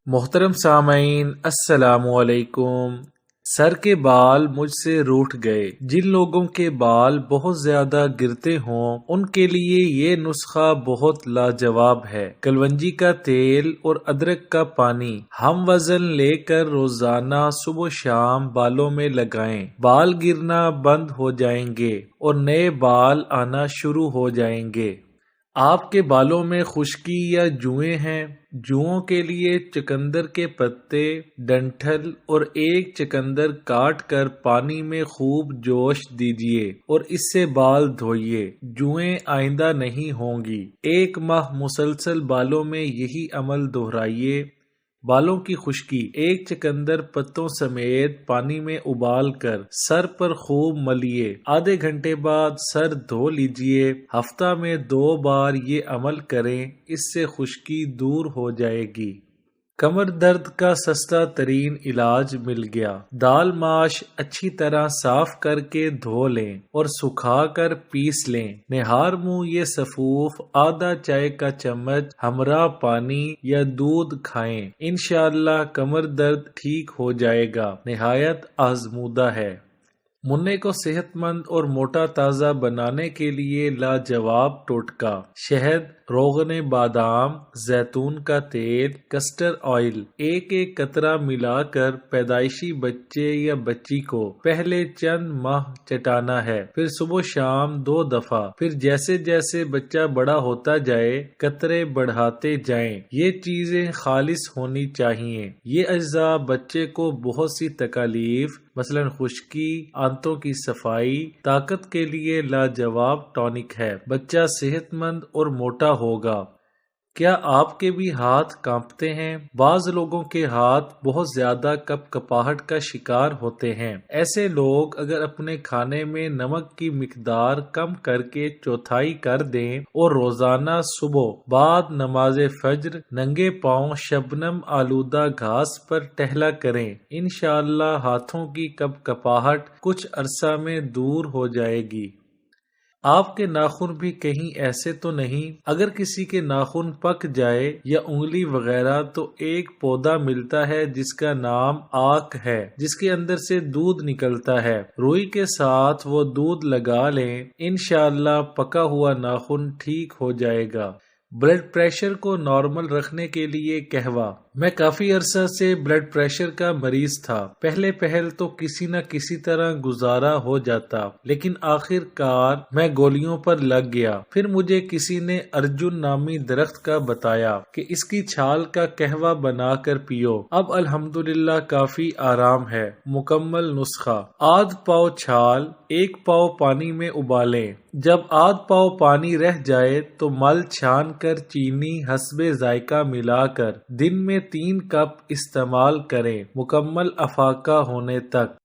محترم سامعین، السلام علیکم۔ سر کے بال مجھ سے روٹھ گئے۔ جن لوگوں کے بال بہت زیادہ گرتے ہوں ان کے لیے یہ نسخہ بہت لاجواب ہے۔ کلونجی کا تیل اور ادرک کا پانی ہم وزن لے کر روزانہ صبح و شام بالوں میں لگائیں، بال گرنا بند ہو جائیں گے اور نئے بال آنا شروع ہو جائیں گے۔ آپ کے بالوں میں خشکی یا جوئیں ہیں؟ جوؤں کے لیے چقندر کے پتے، ڈنٹھل اور ایک چقندر کاٹ کر پانی میں خوب جوش دیجیے اور اس سے بال دھوئیے۔ جوئیں آئندہ نہیں ہوں گی۔ 1 ماہ مسلسل بالوں میں یہی عمل دہرائیے۔ بالوں کی خشکی 1 چقندر پتوں سمیت پانی میں ابال کر سر پر خوب ملیے۔ آدھے گھنٹے بعد سر دھو لیجیے۔ ہفتہ میں 2 بار یہ عمل کریں، اس سے خشکی دور ہو جائے گی۔ کمر درد کا سستا ترین علاج مل گیا۔ دال ماش اچھی طرح صاف کر کے دھو لیں اور سکھا کر پیس لیں۔ نہار منہ یہ سفوف آدھا چائے کا چمچ ہمراہ پانی یا دودھ کھائیں، انشاءاللہ کمر درد ٹھیک ہو جائے گا۔ نہایت آزمودہ ہے۔ منہ کو صحت مند اور موٹا تازہ بنانے کے لیے لاجواب ٹوٹکا: شہد، روغن بادام، زیتون کا تیل، کسٹر آئل، ایک قطرہ ملا کر پیدائشی بچے یا بچی کو پہلے چند ماہ چٹانا ہے، پھر صبح شام 2 دفعہ، پھر جیسے جیسے بچہ بڑا ہوتا جائے قطرے بڑھاتے جائیں۔ یہ چیزیں خالص ہونی چاہیے۔ یہ اجزاء بچے کو بہت سی تکالیف مثلا خشکی، آنتوں کی صفائی، طاقت کے لیے لاجواب ٹانک ہے۔ بچہ صحت مند اور موٹا ہوگا۔ کیا آپ کے بھی ہاتھ کانپتے ہیں؟ بعض لوگوں کے ہاتھ بہت زیادہ کپ کپاہٹ کا شکار ہوتے ہیں۔ ایسے لوگ اگر اپنے کھانے میں نمک کی مقدار کم کر کے 1/4 کر دیں اور روزانہ صبح بعد نماز فجر ننگے پاؤں شبنم آلودہ گھاس پر ٹہلا کریں، انشاءاللہ ہاتھوں کی کپ کپاہٹ کچھ عرصہ میں دور ہو جائے گی۔ آپ کے ناخن بھی کہیں ایسے تو نہیں؟ اگر کسی کے ناخن پک جائے یا انگلی وغیرہ تو ایک پودا ملتا ہے جس کا نام آک ہے، جس کے اندر سے دودھ نکلتا ہے۔ روئی کے ساتھ وہ دودھ لگا لیں، انشاءاللہ پکا ہوا ناخن ٹھیک ہو جائے گا۔ بلڈ پریشر کو نارمل رکھنے کے لیے قہوہ: میں کافی عرصہ سے بلڈ پریشر کا مریض تھا۔ پہل تو کسی نہ کسی طرح گزارا ہو جاتا، لیکن آخر کار میں گولیوں پر لگ گیا۔ پھر مجھے کسی نے ارجن نامی درخت کا بتایا کہ اس کی چھال کا قہوہ بنا کر پیو۔ اب الحمدللہ کافی آرام ہے۔ مکمل نسخہ: آدھ پاؤ چھال 1 پاؤ پانی میں ابالیں۔ جب آدھ پاؤ پانی رہ جائے تو مل چھان کر چینی حسب ذائقہ ملا کر دن میں 3 کپ استعمال کریں، مکمل افاقہ ہونے تک۔